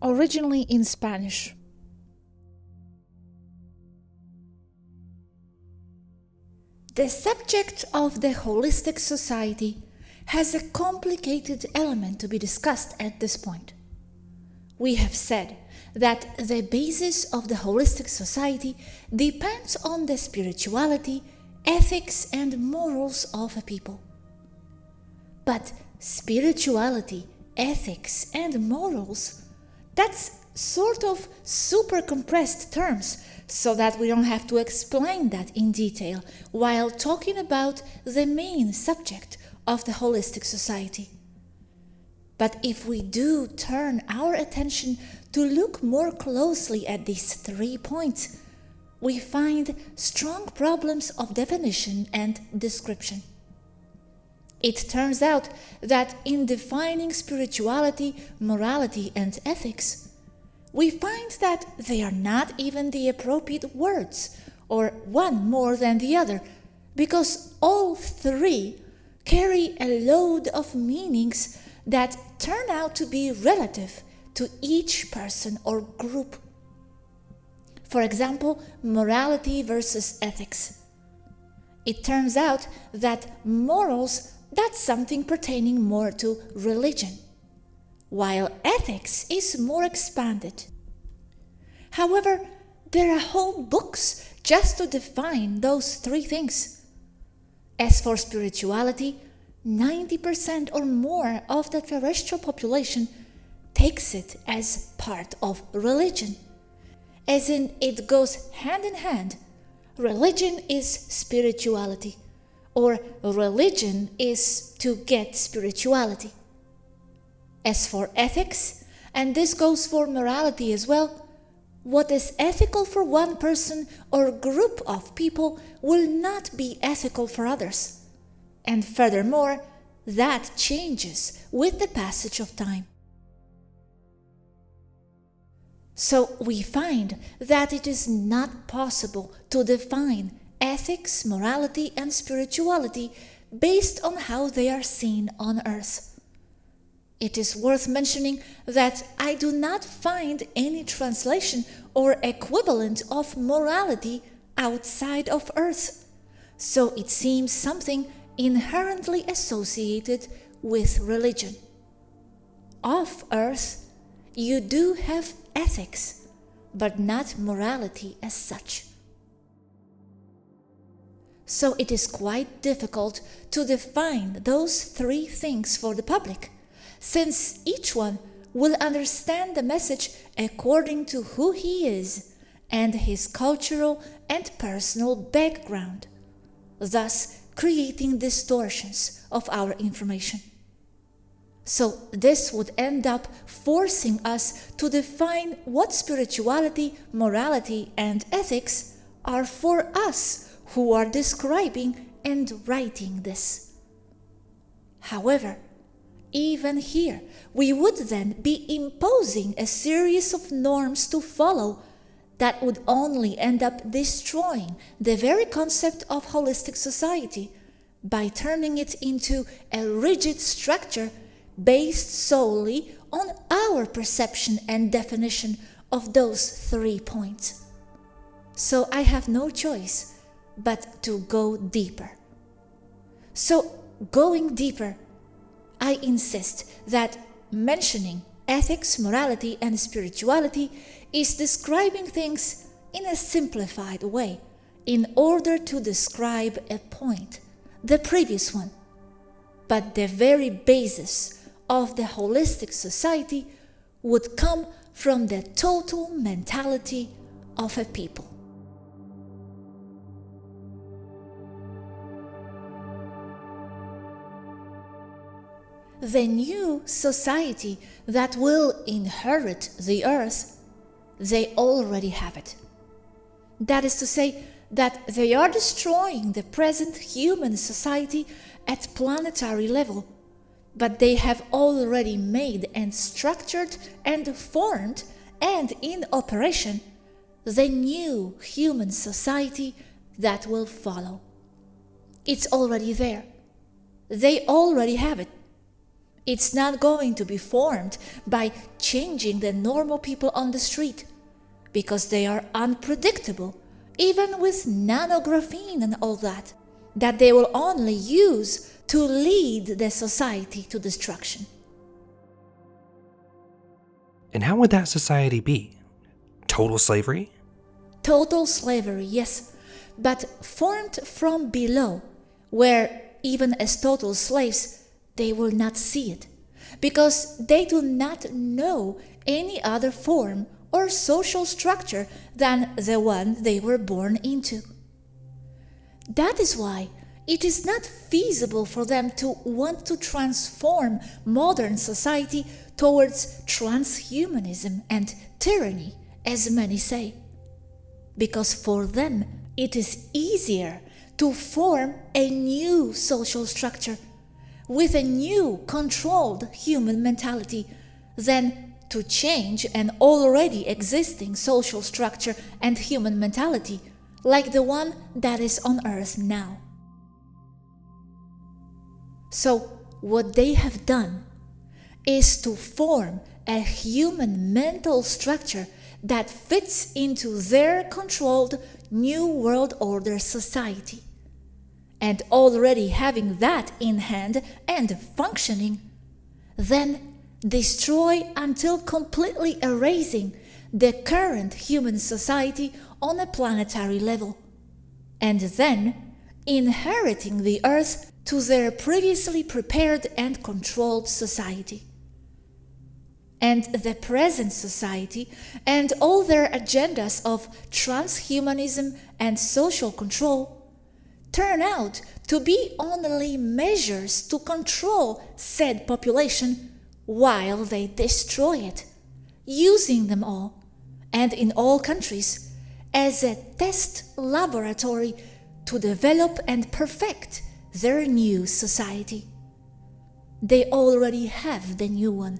Originally in Spanish. The subject of the holistic society has a complicated element to be discussed at this point. We have said that the basis of the holistic society depends on the spirituality, ethics, and morals of a people. But spirituality, ethics, and morals, that's sort of super compressed terms, so that we don't have to explain that in detail while talking about the main subject of the holistic society. But if we do turn our attention to look more closely at these 3 points, we find strong problems of definition and description. It turns out that in defining spirituality, morality, and ethics, we find that they are not even the appropriate words, or one more than the other, because all 3 carry a load of meanings that turn out to be relative to each person or group. For example, morality versus ethics. It turns out that morals, that's something pertaining more to religion, while ethics is more expanded. However, there are whole books just to define those 3 things. As for spirituality, 90% or more of the terrestrial population takes it as part of religion, as in it goes hand in hand. Religion is spirituality, or religion is to get spirituality. As for ethics, and this goes for morality as well, what is ethical for one person or group of people will not be ethical for others. And furthermore, that changes with the passage of time. So we find that it is not possible to define ethics, morality, and spirituality based on how they are seen on earth. It is worth mentioning that I do not find any translation or equivalent of morality outside of earth, so it seems something inherently associated with religion. Off earth, you do have ethics, but not morality as such. So it is quite difficult to define those 3 things for the public, since each one will understand the message according to who he is and his cultural and personal background, thus creating distortions of our information. So this would end up forcing us to define what spirituality, morality, and ethics are for us who are describing and writing this. However, even here, we would then be imposing a series of norms to follow that would only end up destroying the very concept of holistic society by turning it into a rigid structure based solely on our perception and definition of those 3 points. So I have no choice but to go deeper. So going deeper, I insist that mentioning ethics, morality, and spirituality is describing things in a simplified way in order to describe a point, the previous one. But the very basis of the holistic society would come from the total mentality of a people. the new society that will inherit the earth, they already have it. That is to say, that they are destroying the present human society at planetary level, but they have already made and structured and formed and in operation the new human society that will follow. It's already there. They already have it. It's not going to be formed by changing the normal people on the street, because they are unpredictable, even with nanographene and all that they will only use to lead the society to destruction. And how would that society be? Total slavery? Total slavery, yes, but formed from below, where even as total slaves, they will not see it, because they do not know any other form or social structure than the one they were born into. That is why it is not feasible for them to want to transform modern society towards transhumanism and tyranny, as many say. Because for them it is easier to form a new social structure with a new controlled human mentality than to change an already existing social structure and human mentality like the one that is on Earth now. So what they have done is to form a human mental structure that fits into their controlled New World Order society. And already having that in hand and functioning, then destroy until completely erasing the current human society on a planetary level, and then inheriting the Earth to their previously prepared and controlled society. And the present society and all their agendas of transhumanism and social control turn out to be only measures to control said population while they destroy it, using them all, and in all countries, as a test laboratory to develop and perfect their new society. They already have the new one.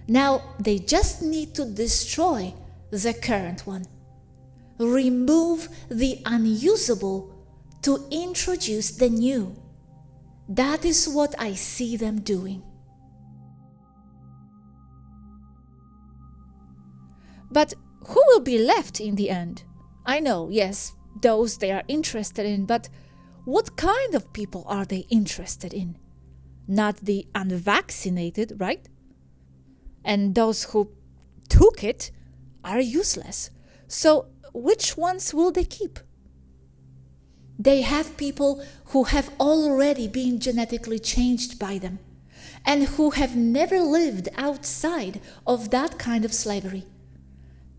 Now they just need to destroy the current one, remove the unusable to introduce the new. That is what I see them doing. But who will be left in the end? I know, yes, those they are interested in, but what kind of people are they interested in? Not the unvaccinated, right? And those who took it are useless. So which ones will they keep? They have people who have already been genetically changed by them and who have never lived outside of that kind of slavery.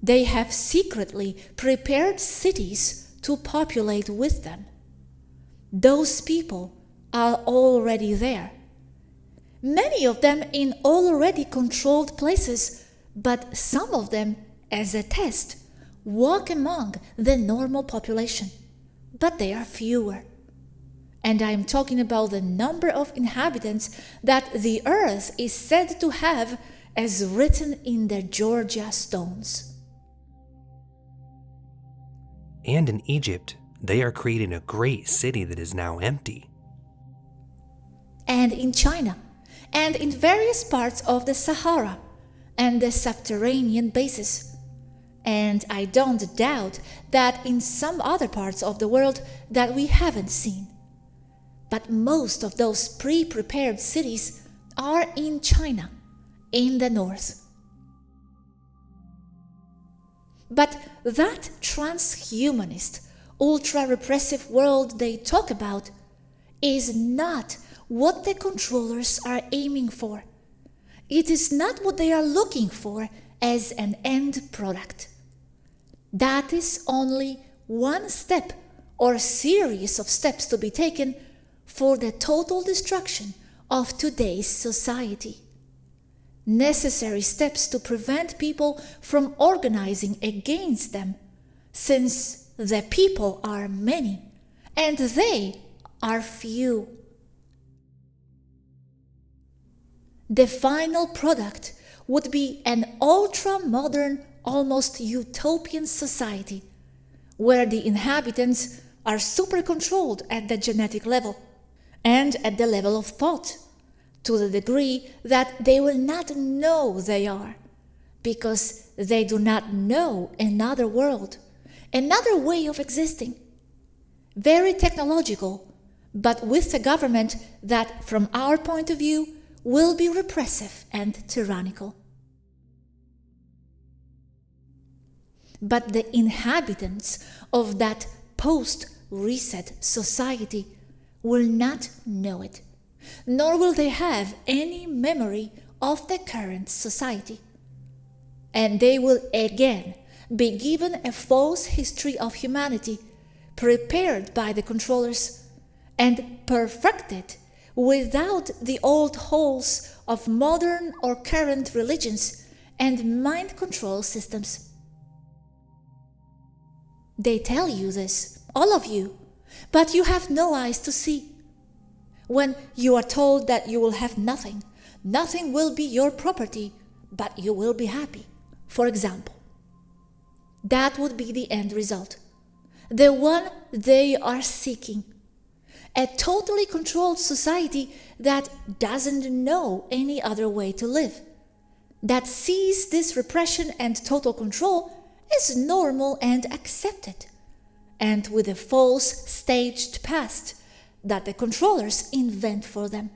They have secretly prepared cities to populate with them. Those people are already there. Many of them in already controlled places, but some of them, as a test, walk among the normal population. But they are fewer. And I am talking about the number of inhabitants that the earth is said to have as written in the Georgia stones. And in Egypt, they are creating a great city that is now empty. And in China, and in various parts of the Sahara and the subterranean bases. And I don't doubt that in some other parts of the world that we haven't seen. But most of those pre-prepared cities are in China, in the north. But that transhumanist, ultra-repressive world they talk about is not what the controllers are aiming for. It is not what they are looking for as an end product. That is only one step or series of steps to be taken for the total destruction of today's society. Necessary steps to prevent people from organizing against them, since the people are many and they are few. The final product would be an ultra-modern, almost utopian society, where the inhabitants are super-controlled at the genetic level and at the level of thought, to the degree that they will not know they are, because they do not know another world, another way of existing. Very technological, but with a government that, from our point of view, will be repressive and tyrannical. But the inhabitants of that post-reset society will not know it, nor will they have any memory of the current society. And they will again be given a false history of humanity prepared by the controllers and perfected without the old holes of modern or current religions and mind control systems. They tell you this, all of you, but you have no eyes to see. When you are told that you will have nothing, nothing will be your property, but you will be happy, for example. That would be the end result, the one they are seeking. A totally controlled society that doesn't know any other way to live, that sees this repression and total control as normal and accepted, and with a false staged past that the controllers invent for them.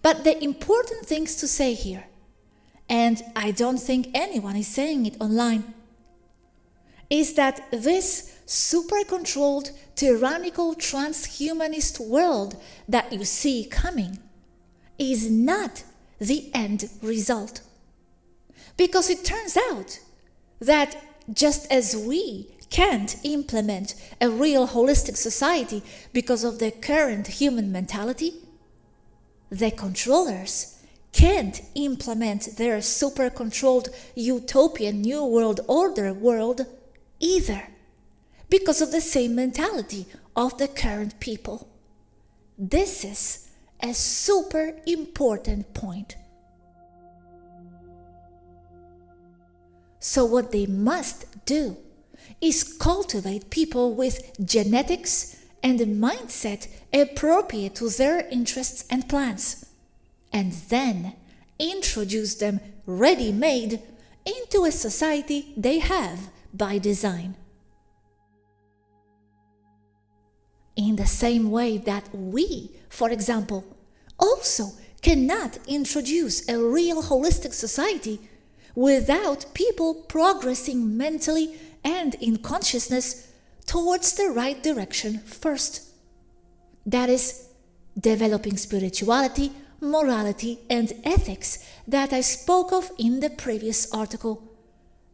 But the important things to say here, and I don't think anyone is saying it online, is that this super-controlled, tyrannical, transhumanist world that you see coming is not the end result. Because it turns out that just as we can't implement a real holistic society because of the current human mentality, the controllers can't implement their super-controlled utopian New World Order world either, because of the same mentality of the current people. This is a super important point. So what they must do is cultivate people with genetics and a mindset appropriate to their interests and plans, and then introduce them ready-made into a society they have by design. In the same way that we, for example, also cannot introduce a real holistic society without people progressing mentally and in consciousness towards the right direction first. That is, developing spirituality, morality, and ethics that I spoke of in the previous article,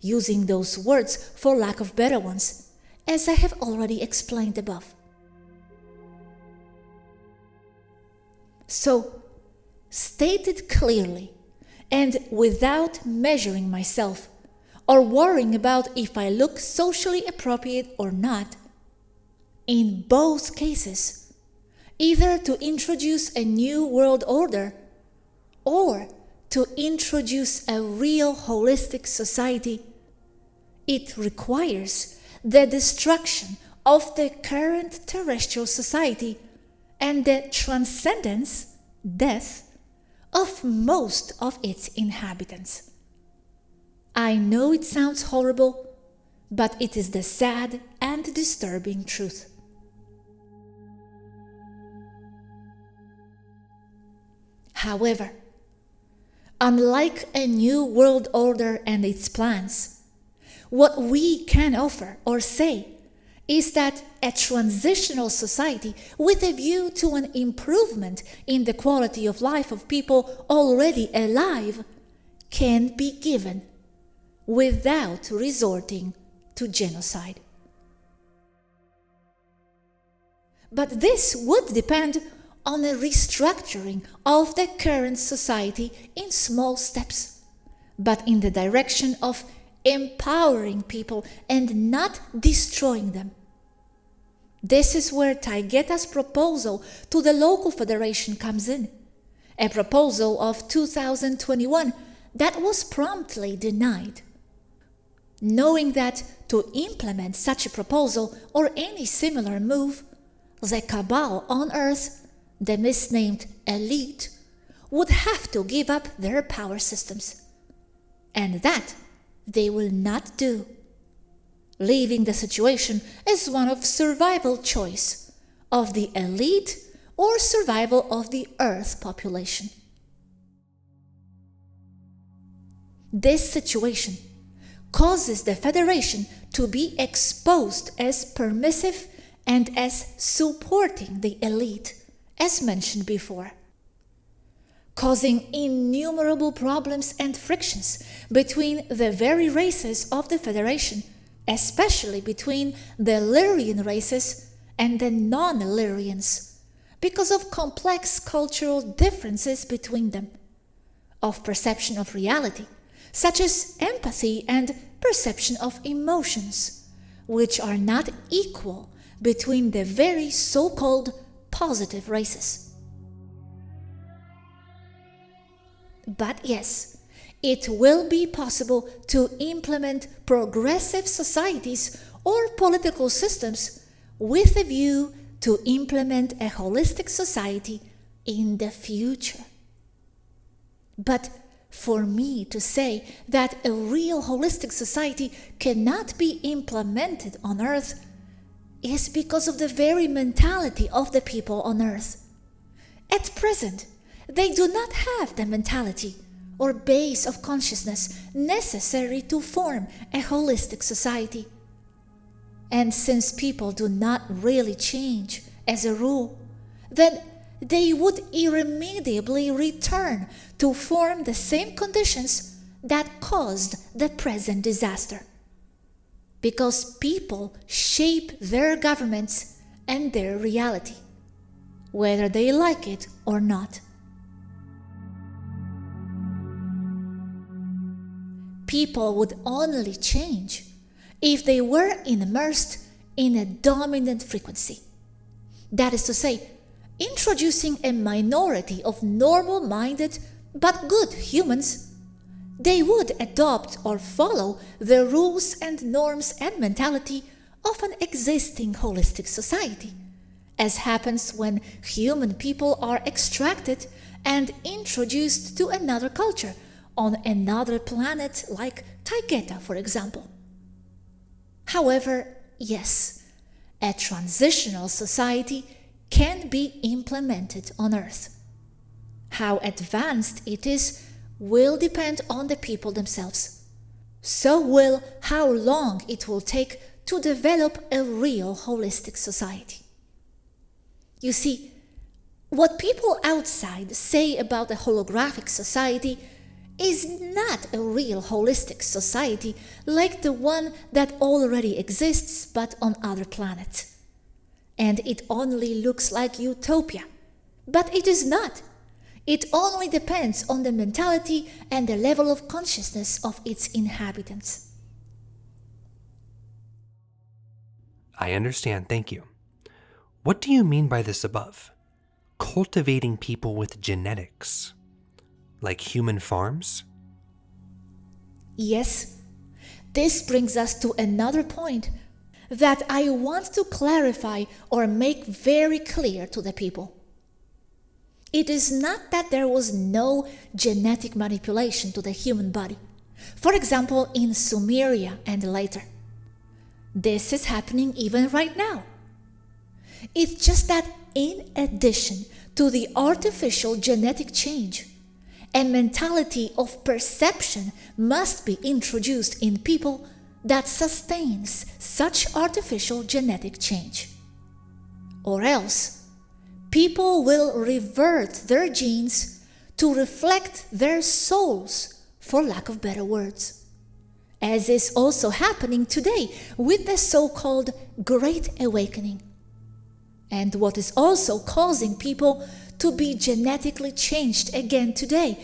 using those words for lack of better ones, as I have already explained above. So, stated clearly, and without measuring myself, or worrying about if I look socially appropriate or not, in both cases, either to introduce a new world order or to introduce a real holistic society, it requires the destruction of the current terrestrial society and the transcendence, death, of most of its inhabitants. I know it sounds horrible, but it is the sad and disturbing truth. However, unlike a new world order and its plans, what we can offer or say is that a transitional society with a view to an improvement in the quality of life of people already alive can be given without resorting to genocide. But this would depend on a restructuring of the current society in small steps, but in the direction of empowering people and not destroying them. This is where Taygeta's proposal to the local federation comes in, a proposal of 2021 that was promptly denied. Knowing that to implement such a proposal or any similar move, the cabal on Earth, the misnamed elite, would have to give up their power systems. And that they will not do, leaving the situation as one of survival choice of the elite or survival of the Earth population. This situation causes the Federation to be exposed as permissive and as supporting the elite, as mentioned before, causing innumerable problems and frictions between the very races of the Federation, especially between the Lyrian races and the non-Lyrians, because of complex cultural differences between them, of perception of reality, such as empathy and perception of emotions, which are not equal between the very so-called positive races. But yes, it will be possible to implement progressive societies or political systems with a view to implement a holistic society in the future. But for me to say that a real holistic society cannot be implemented on Earth is because of the very mentality of the people on Earth. At present, they do not have the mentality or base of consciousness necessary to form a holistic society. And since people do not really change as a rule, then they would irremediably return to form the same conditions that caused the present disaster. Because people shape their governments and their reality, whether they like it or not. People would only change if they were immersed in a dominant frequency. That is to say, introducing a minority of normal-minded but good humans, they would adopt or follow the rules and norms and mentality of an existing holistic society, as happens when human people are extracted and introduced to another culture on another planet like Taygeta, for example. However, yes, a transitional society can be implemented on Earth. How advanced it is will depend on the people themselves. So will how long it will take to develop a real holistic society. You see, what people outside say about a holographic society is not a real holistic society like the one that already exists but on other planets. And it only looks like utopia. But it is not. It only depends on the mentality and the level of consciousness of its inhabitants. I understand, thank you. What do you mean by this above? Cultivating people with genetics? Like human farms? Yes. This brings us to another point that I want to clarify or make very clear to the people. It is not that there was no genetic manipulation to the human body, for example in Sumeria and later. This is happening even right now. It's just that in addition to the artificial genetic change, a mentality of perception must be introduced in people that sustains such artificial genetic change. Or else, people will revert their genes to reflect their souls, for lack of better words, as is also happening today with the so-called Great Awakening. and what is also causing people to be genetically changed again today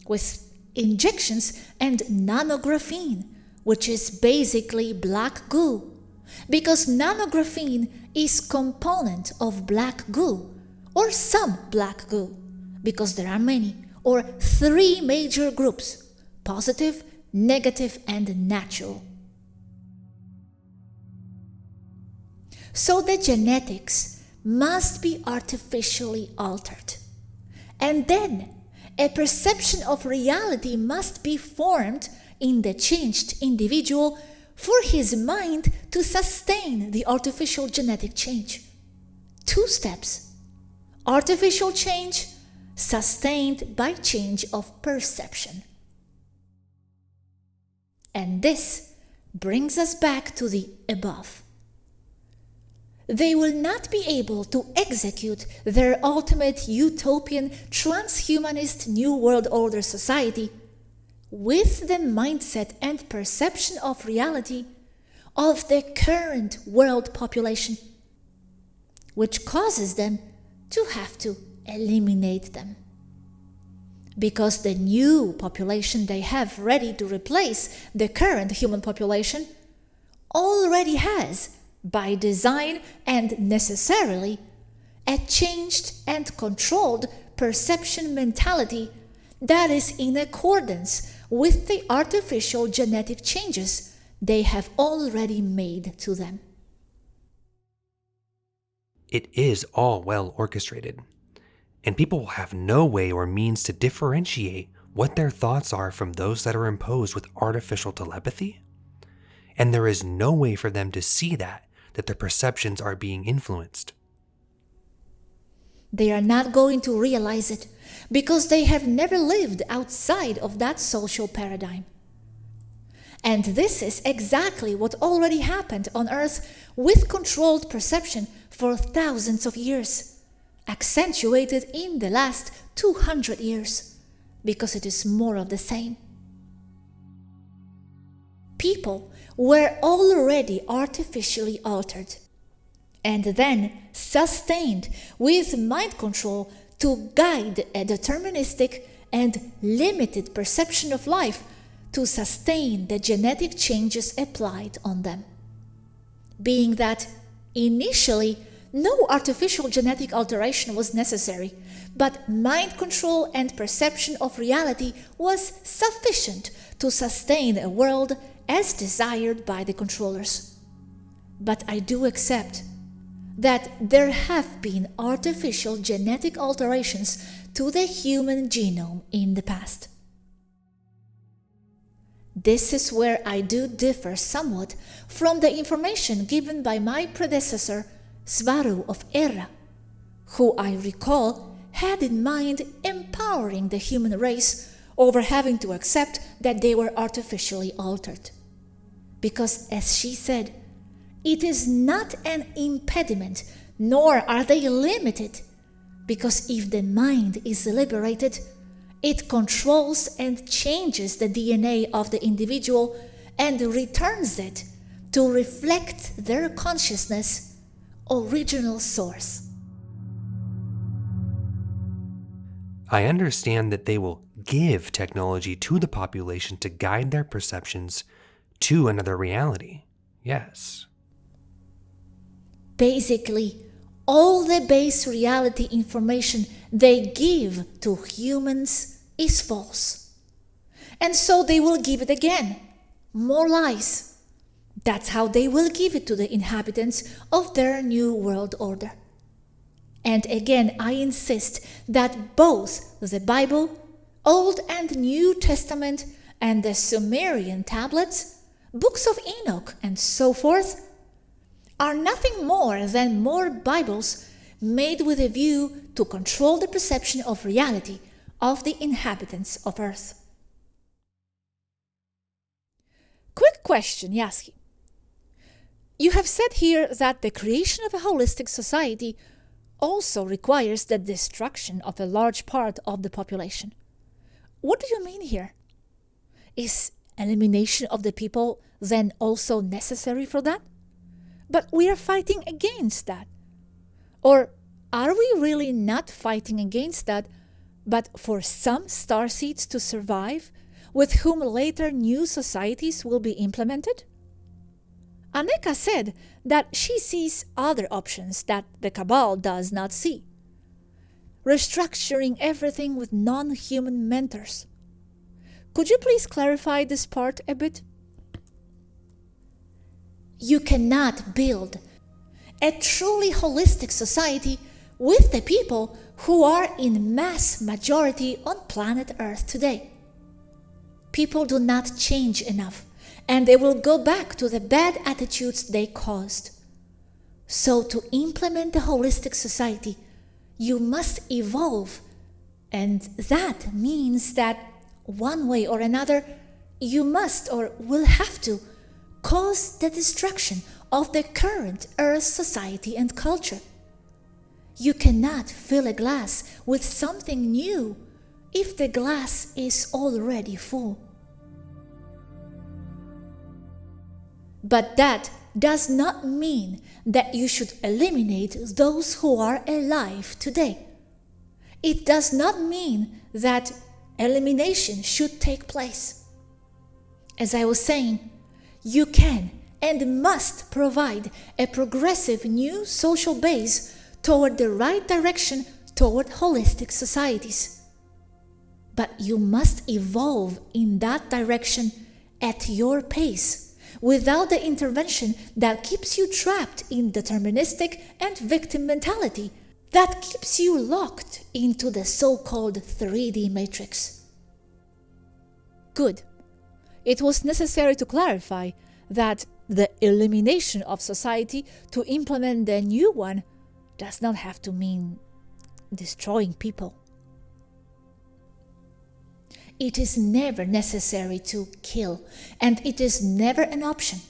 with injections and nanographene, which is basically black goo, because nanographene is component of black goo, or some black goo, because there are many, or 3 major groups: positive, negative, and natural. So the genetics must be artificially altered. And then a perception of reality must be formed in the changed individual for his mind to sustain the artificial genetic change. 2 steps: artificial change sustained by change of perception. And this brings us back to the above. They will not be able to execute their ultimate utopian transhumanist New World Order society with the mindset and perception of reality of the current world population, which causes them to have to eliminate them. Because the new population they have ready to replace the current human population already has, by design and necessarily, a changed and controlled perception mentality that is in accordance with the artificial genetic changes they have already made to them. It is all well orchestrated, and people will have no way or means to differentiate what their thoughts are from those that are imposed with artificial telepathy, and there is no way for them to see that their perceptions are being influenced. They are not going to realize it because they have never lived outside of that social paradigm. And this is exactly what already happened on Earth with controlled perception for thousands of years, accentuated in the last 200 years, because it is more of the same. People were already artificially altered and then sustained with mind control to guide a deterministic and limited perception of life to sustain the genetic changes applied on them. Being that initially no artificial genetic alteration was necessary, but mind control and perception of reality was sufficient to sustain a world as desired by the controllers. But I do accept that there have been artificial genetic alterations to the human genome in the past. This is where I do differ somewhat from the information given by my predecessor, Swaruu of Era, who I recall had in mind empowering the human race over having to accept that they were artificially altered. Because, as she said, it is not an impediment, nor are they limited, because if the mind is liberated, it controls and changes the DNA of the individual and returns it to reflect their consciousness' original source. I understand that they will give technology to the population to guide their perceptions to another reality. Yes. Basically, all the base reality information they give to humans is false. And so they will give it again. More lies. That's how they will give it to the inhabitants of their new world order. And again, I insist that both the Bible, Old and New Testament, and the Sumerian tablets, books of Enoch, and so forth, are nothing more than more Bibles made with a view to control the perception of reality of the inhabitants of Earth. Quick question, Yazhi. You have said here that the creation of a holistic society also requires the destruction of a large part of the population. What do you mean here? Is elimination of the people then also necessary for that? But we are fighting against that. Or are we really not fighting against that, but for some starseeds to survive, with whom later new societies will be implemented? Aneka said that she sees other options that the Cabal does not see. Restructuring everything with non-human mentors. Could you please clarify this part a bit? You cannot build a truly holistic society with the people who are in mass majority on planet Earth today. People do not change enough, and they will go back to the bad attitudes they caused. So to implement the holistic society, you must evolve, and that means that one way or another, you must or will have to cause the destruction of the current Earth society and culture. You cannot fill a glass with something new if the glass is already full. But that does not mean that you should eliminate those who are alive today. It does not mean that elimination should take place. As I was saying, you can and must provide a progressive new social base toward the right direction toward holistic societies. But you must evolve in that direction at your pace, without the intervention that keeps you trapped in deterministic and victim mentality, that keeps you locked into the so-called 3D matrix. Good. It was necessary to clarify that the elimination of society to implement the new one does not have to mean destroying people. It is never necessary to kill, and it is never an option.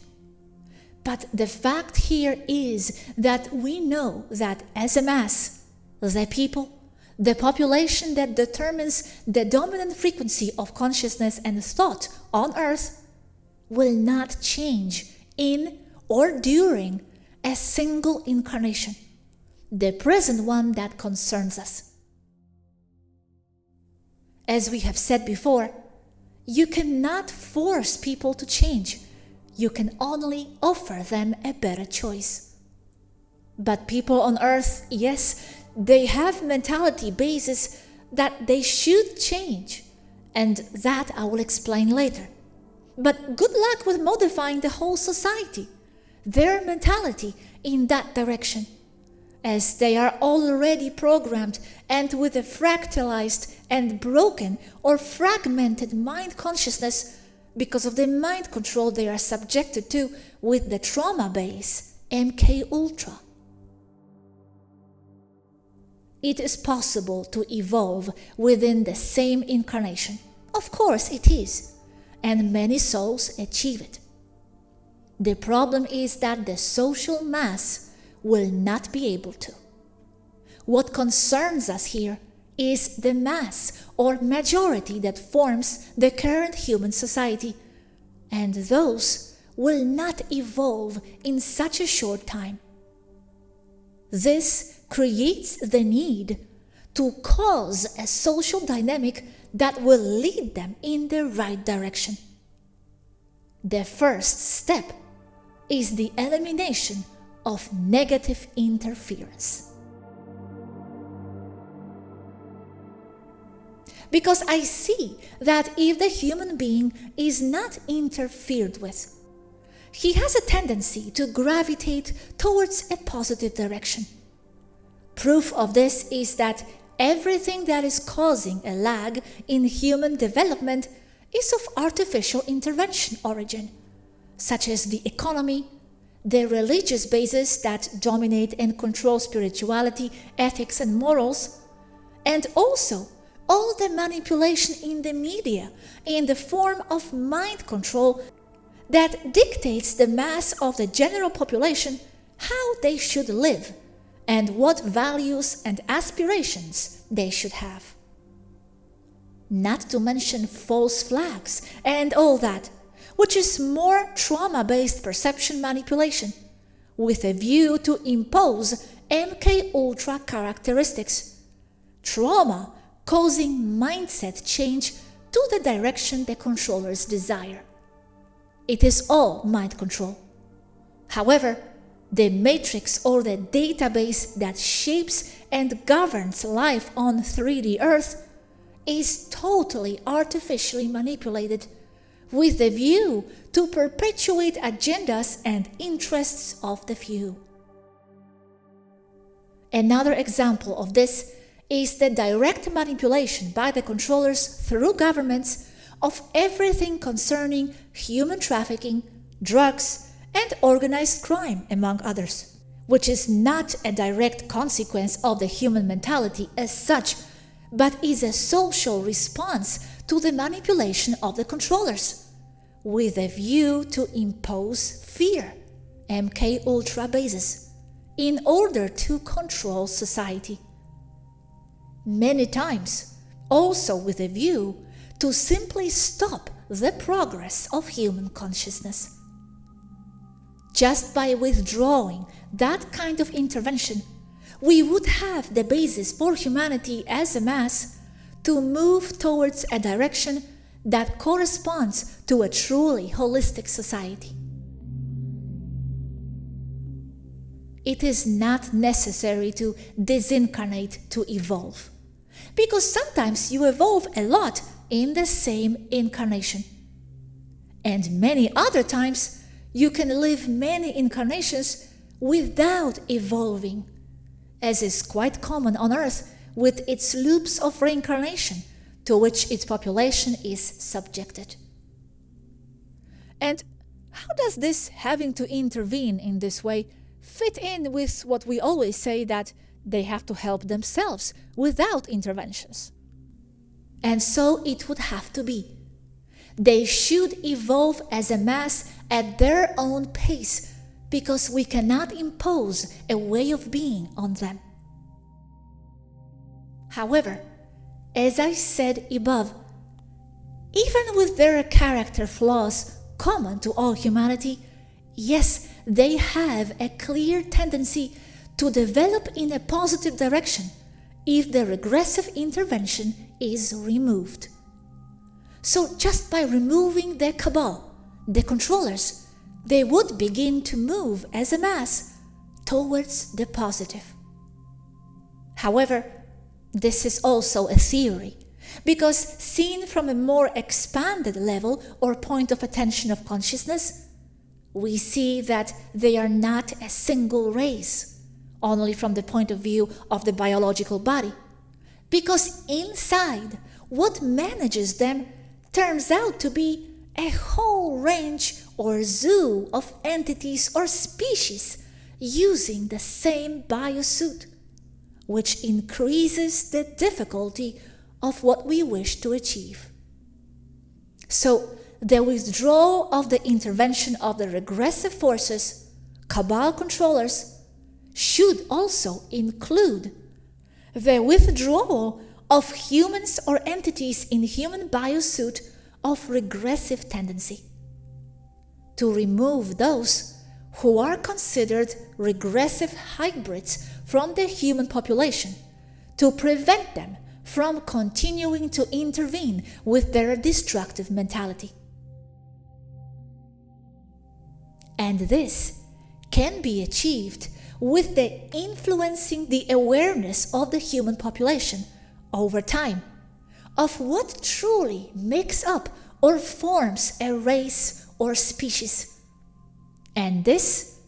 But the fact here is that we know that as a mass, the people, the population that determines the dominant frequency of consciousness and thought on Earth, will not change in or during a single incarnation, the present one that concerns us. As we have said before, you cannot force people to change. You can only offer them a better choice. But people on Earth, yes, they have mentality bases that they should change, and that I will explain later. But good luck with modifying the whole society, their mentality in that direction, as they are already programmed and with a fractalized and broken or fragmented mind consciousness because of the mind control they are subjected to with the trauma base MK Ultra. It is possible to evolve within the same incarnation. Of course it is, and many souls achieve it. The problem is that the social mass will not be able to. What concerns us here is the mass or majority that forms the current human society, and those will not evolve in such a short time. This creates the need to cause a social dynamic that will lead them in the right direction. The first step is the elimination of negative interference. Because I see that if the human being is not interfered with, he has a tendency to gravitate towards a positive direction. Proof of this is that everything that is causing a lag in human development is of artificial intervention origin, such as the economy, the religious bases that dominate and control spirituality, ethics, and morals, and also all the manipulation in the media in the form of mind control that dictates the mass of the general population how they should live and what values and aspirations they should have. Not to mention false flags and all that, which is more trauma-based perception manipulation, with a view to impose MK Ultra characteristics. Trauma causing mindset change to the direction the controllers desire. It is all mind control. However, the matrix or the database that shapes and governs life on 3D Earth is totally artificially manipulated with the view to perpetuate agendas and interests of the few. Another example of this is the direct manipulation by the controllers through governments of everything concerning human trafficking, drugs, and organized crime, among others, which is not a direct consequence of the human mentality as such, but is a social response to the manipulation of the controllers, with a view to impose fear, MK Ultra bases, in order to control society. Many times, also with a view to simply stop the progress of human consciousness. Just by withdrawing that kind of intervention, we would have the basis for humanity as a mass to move towards a direction that corresponds to a truly holistic society. It is not necessary to disincarnate to evolve, because sometimes you evolve a lot in the same incarnation. And many other times, you can live many incarnations without evolving, as is quite common on Earth with its loops of reincarnation to which its population is subjected. And how does this having to intervene in this way fit in with what we always say, that they have to help themselves without interventions? And so it would have to be. They should evolve as a mass at their own pace, because we cannot impose a way of being on them. However, as I said above, even with their character flaws common to all humanity, yes, they have a clear tendency to develop in a positive direction if the regressive intervention is removed. So just by removing the cabal, the controllers, they would begin to move as a mass towards the positive. However, this is also a theory, because seen from a more expanded level or point of attention of consciousness, we see that they are not a single race, only from the point of view of the biological body, because inside, what manages them turns out to be a whole range or zoo of entities or species using the same biosuit, which increases the difficulty of what we wish to achieve. So, the withdrawal of the intervention of the regressive forces, cabal controllers, should also include the withdrawal of humans or entities in human biosuit of regressive tendency, to remove those who are considered regressive hybrids from the human population, to prevent them from continuing to intervene with their destructive mentality. And this can be achieved with the influencing the awareness of the human population over time of what truly makes up or forms a race or species. And this,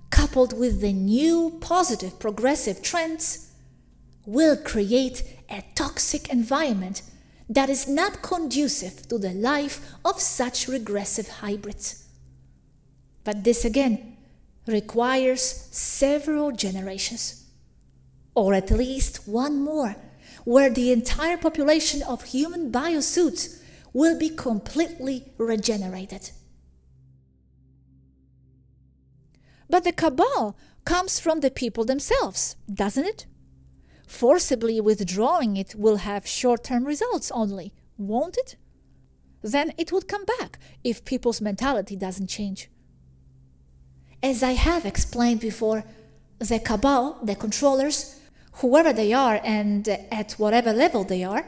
coupled with the new positive progressive trends, will create a toxic environment that is not conducive to the life of such regressive hybrids. But this again requires several generations, or at least one more, where the entire population of human biosuits will be completely regenerated. But the cabal comes from the people themselves, doesn't it? Forcibly withdrawing it will have short-term results only, won't it? Then it would come back if people's mentality doesn't change. As I have explained before, The cabal, the controllers, whoever they are and at whatever level they are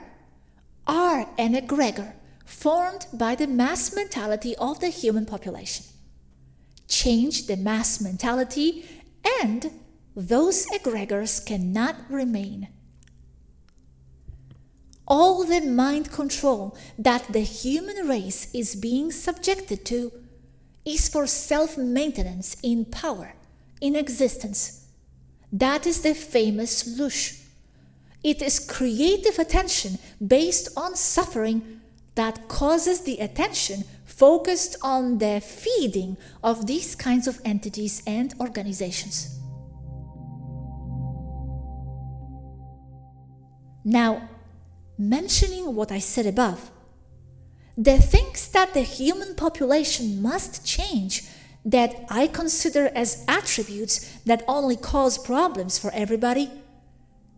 an egregor formed by the mass mentality of the human population. Change the mass mentality and those egregors cannot remain. All the mind control that the human race is being subjected to is for self-maintenance in power, in existence. That is the famous lush. It is creative attention based on suffering that causes the attention focused on the feeding of these kinds of entities and organizations. Now, mentioning what I said above, the things that the human population must change that I consider as attributes that only cause problems for everybody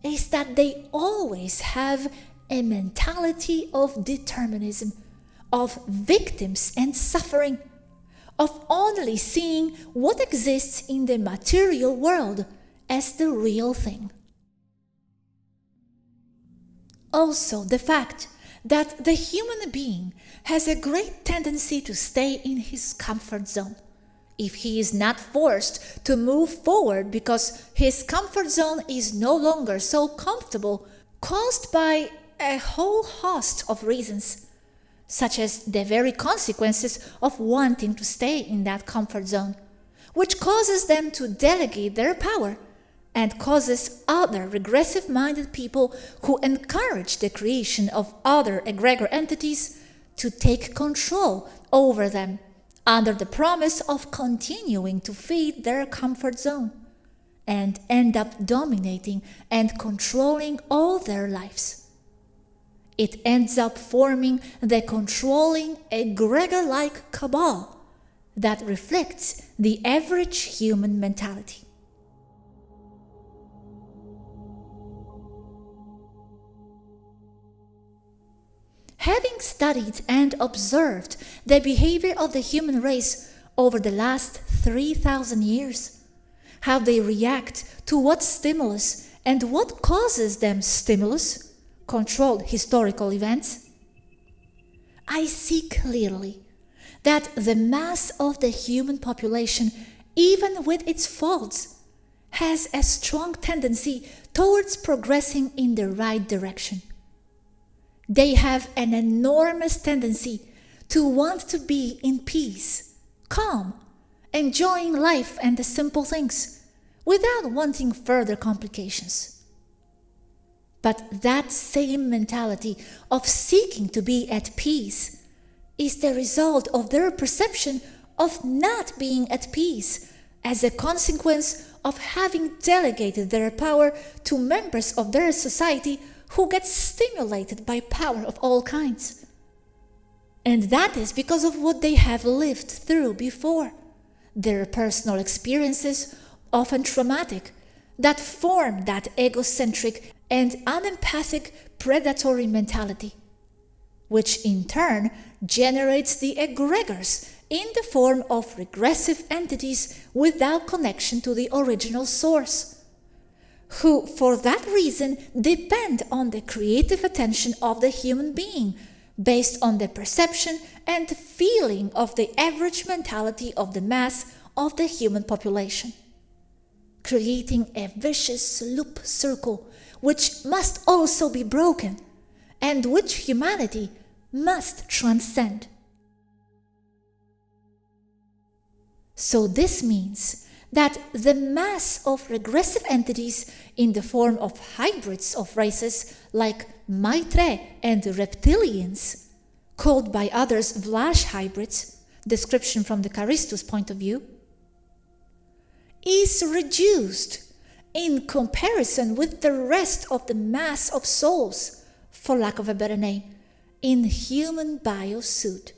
is that they always have a mentality of determinism, of victims and suffering, of only seeing what exists in the material world as the real thing. Also, the fact that the human being has a great tendency to stay in his comfort zone if he is not forced to move forward because his comfort zone is no longer so comfortable, caused by a whole host of reasons, such as the very consequences of wanting to stay in that comfort zone, which causes them to delegate their power and causes other regressive-minded people who encourage the creation of other egregor entities to take control over them under the promise of continuing to feed their comfort zone and end up dominating and controlling all their lives. It ends up forming the controlling egregor-like cabal that reflects the average human mentality. Having studied and observed the behavior of the human race over the last 3,000 years, how they react to what stimulus and what causes them stimulus, controlled historical events, I see clearly that the mass of the human population, even with its faults, has a strong tendency towards progressing in the right direction. They have an enormous tendency to want to be in peace, calm, enjoying life and the simple things, without wanting further complications. But that same mentality of seeking to be at peace is the result of their perception of not being at peace as a consequence of having delegated their power to members of their society who get stimulated by power of all kinds. And that is because of what they have lived through before, their personal experiences, often traumatic, that form that egocentric and unempathic predatory mentality, which in turn generates the egregors in the form of regressive entities without connection to the original source, who for that reason depend on the creative attention of the human being based on the perception and feeling of the average mentality of the mass of the human population, creating a vicious loop circle which must also be broken and which humanity must transcend. So this means that the mass of regressive entities in the form of hybrids of races like Maitre and reptilians, called by others Vlash hybrids, description from the Charistus point of view, is reduced in comparison with the rest of the mass of souls, for lack of a better name, in human biosuit.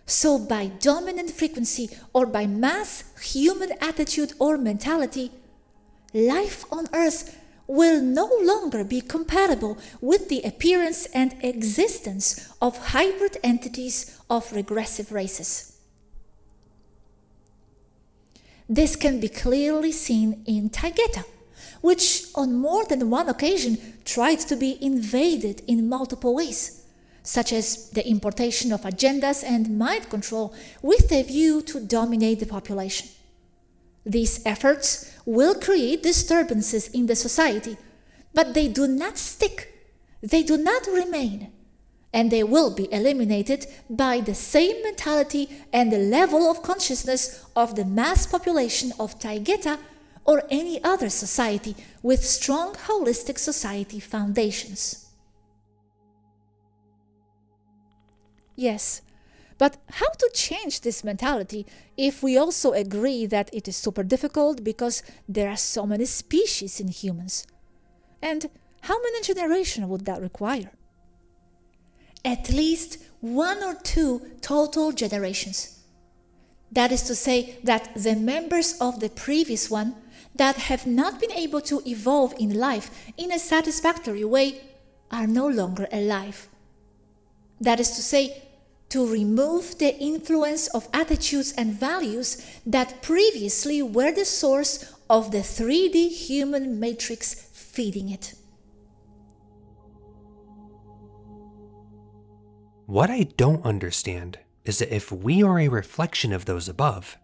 So by dominant frequency or by mass human attitude or mentality, life on Earth will no longer be compatible with the appearance and existence of hybrid entities of regressive races. This can be clearly seen in Taygeta, which on more than one occasion tried to be invaded in multiple ways, such as the importation of agendas and mind control with a view to dominate the population. These efforts will create disturbances in the society, but they do not stick, they do not remain, and they will be eliminated by the same mentality and the level of consciousness of the mass population of Taygeta or any other society with strong holistic society foundations. Yes, but how to change this mentality if we also agree that it is super difficult because there are so many species in humans? And how many generations would that require? At least 1 or 2 total generations. That is to say that the members of the previous one that have not been able to evolve in life in a satisfactory way are no longer alive. That is to say, to remove the influence of attitudes and values that previously were the source of the 3D human matrix feeding it. What I don't understand is that if we are a reflection of those above,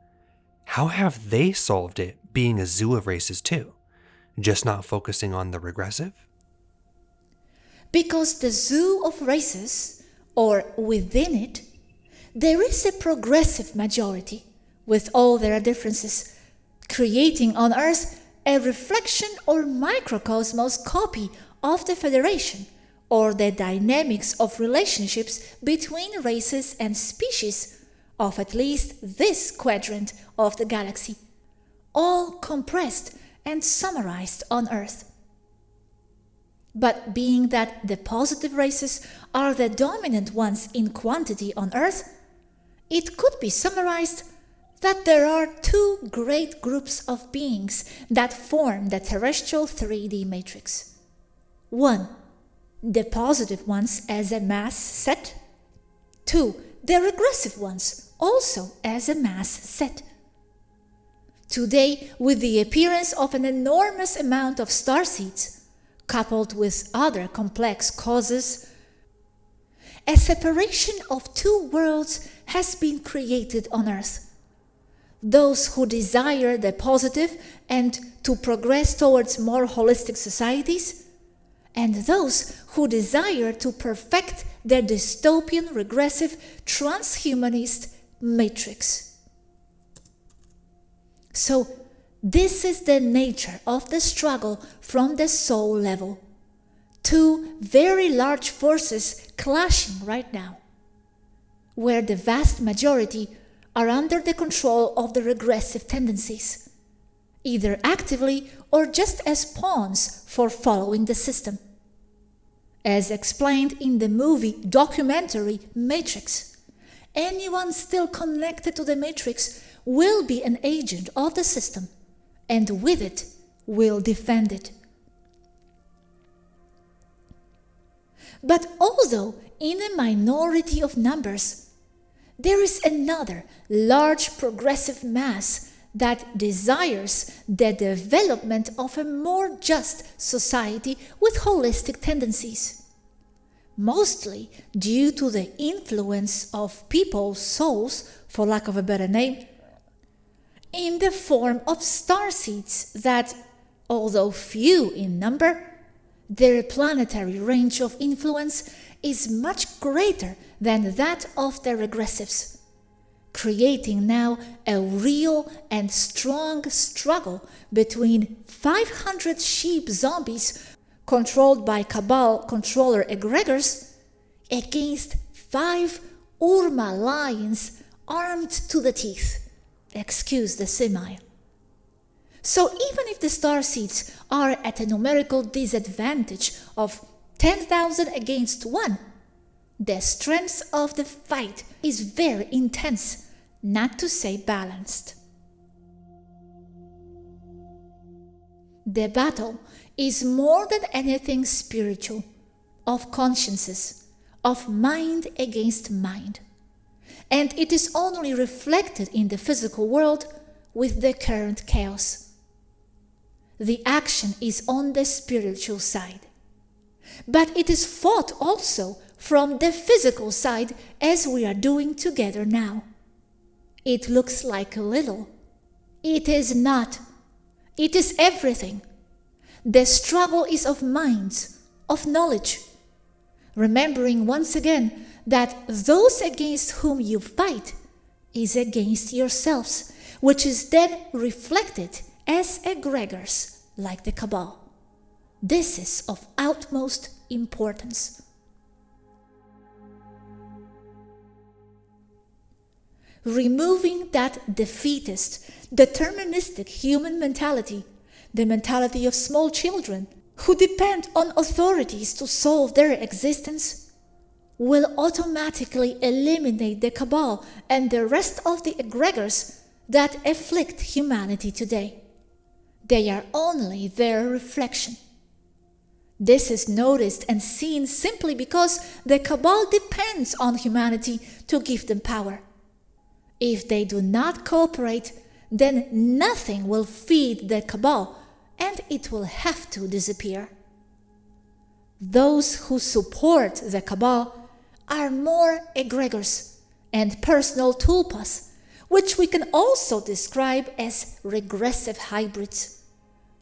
how have they solved it being a zoo of races too, just not focusing on the regressive? Because the zoo of races, or within it, there is a progressive majority, with all their differences, creating on Earth a reflection or microcosmos copy of the Federation, or the dynamics of relationships between races and species of at least this quadrant of the galaxy, all compressed and summarized on Earth. But being that the positive races are the dominant ones in quantity on Earth, it could be summarized that there are 2 great groups of beings that form the terrestrial 3D matrix. 1, the positive ones as a mass set. 2, the regressive ones also as a mass set. Today, with the appearance of an enormous amount of starseeds, coupled with other complex causes, a separation of 2 worlds has been created on Earth. Those who desire the positive and to progress towards more holistic societies, and those who desire to perfect their dystopian, regressive, transhumanist matrix. So, this is the nature of the struggle from the soul level. 2 very large forces clashing right now, where the vast majority are under the control of the regressive tendencies, either actively or just as pawns for following the system. As explained in the movie documentary Matrix, anyone still connected to the Matrix will be an agent of the system, and with it will defend it. But although in a minority of numbers, there is another large progressive mass that desires the development of a more just society with holistic tendencies, mostly due to the influence of people's souls, for lack of a better name, in the form of starseeds that, although few in number, their planetary range of influence is much greater than that of the regressives, creating now a real and strong struggle between 500 sheep zombies controlled by Cabal controller egregors against 5 Urma lions armed to the teeth. Excuse the simile. So even if the starseeds are at a numerical disadvantage of 10,000 against 1, the strength of the fight is very intense, not to say balanced. The battle is more than anything spiritual, of consciences, of mind against mind. And it is only reflected in the physical world with the current chaos. The action is on the spiritual side, but it is fought also from the physical side, as we are doing together now. It looks like a little. It is not. It is everything. The struggle is of minds, of knowledge. Remembering once again that those against whom you fight is against yourselves, which is then reflected as egregors like the Cabal. This is of utmost importance. Removing that defeatist, deterministic human mentality, the mentality of small children who depend on authorities to solve their existence, will automatically eliminate the Cabal and the rest of the egregors that afflict humanity today. They are only their reflection. This is noticed and seen simply because the Cabal depends on humanity to give them power. If they do not cooperate, then nothing will feed the Cabal, and it will have to disappear. Those who support the Cabal are more egregors and personal tulpas, which we can also describe as regressive hybrids,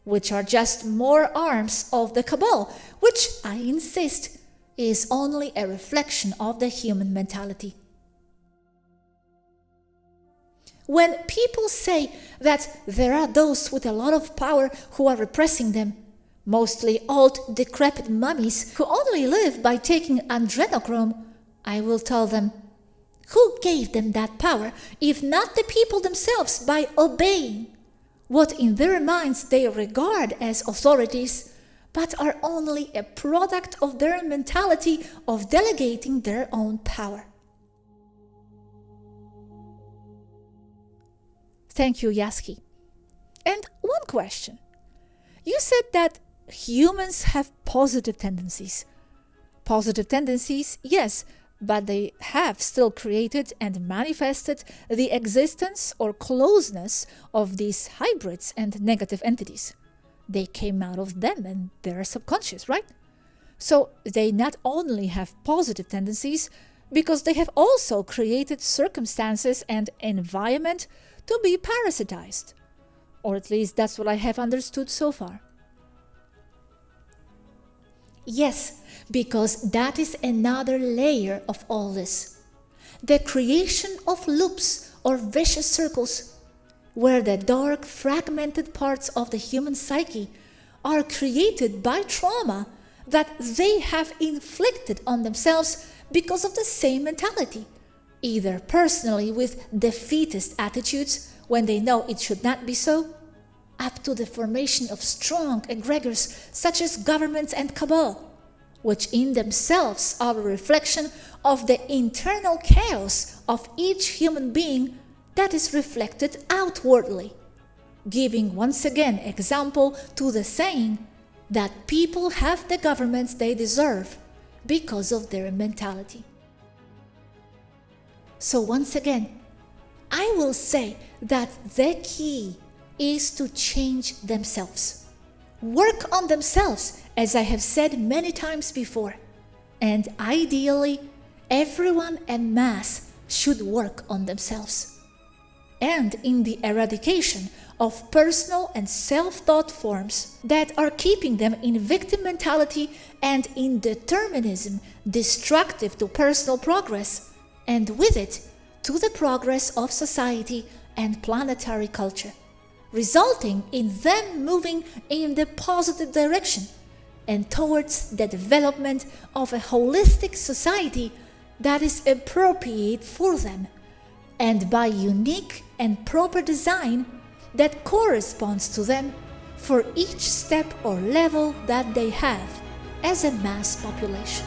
which are just more arms of the Cabal, which, I insist, is only a reflection of the human mentality. When people say that there are those with a lot of power who are repressing them, mostly old, decrepit mummies who only live by taking adrenochrome, I will tell them, who gave them that power if not the people themselves by obeying what in their minds they regard as authorities, but are only a product of their mentality of delegating their own power? Thank you, Yazhi. And one question. You said that humans have positive tendencies. Positive tendencies, yes, but they have still created and manifested the existence or closeness of these hybrids and negative entities. They came out of them and they're subconscious, right? So they not only have positive tendencies, because they have also created circumstances and environment to be parasitized. Or at least that's what I have understood so far. Yes, because that is another layer of all this. The creation of loops or vicious circles, where the dark, fragmented parts of the human psyche are created by trauma that they have inflicted on themselves because of the same mentality, either personally with defeatist attitudes when they know it should not be so, up to the formation of strong egregors such as governments and Cabal, which in themselves are a reflection of the internal chaos of each human being that is reflected outwardly, giving once again example to the saying that people have the governments they deserve because of their mentality. So once again, I will say that the key is to change themselves. Work on themselves, as I have said many times before. And ideally, everyone en masse should work on themselves. And in the eradication of personal and self-thought forms that are keeping them in victim mentality and in determinism destructive to personal progress, and with it, to the progress of society and planetary culture, resulting in them moving in the positive direction and towards the development of a holistic society that is appropriate for them, and by unique and proper design that corresponds to them for each step or level that they have as a mass population.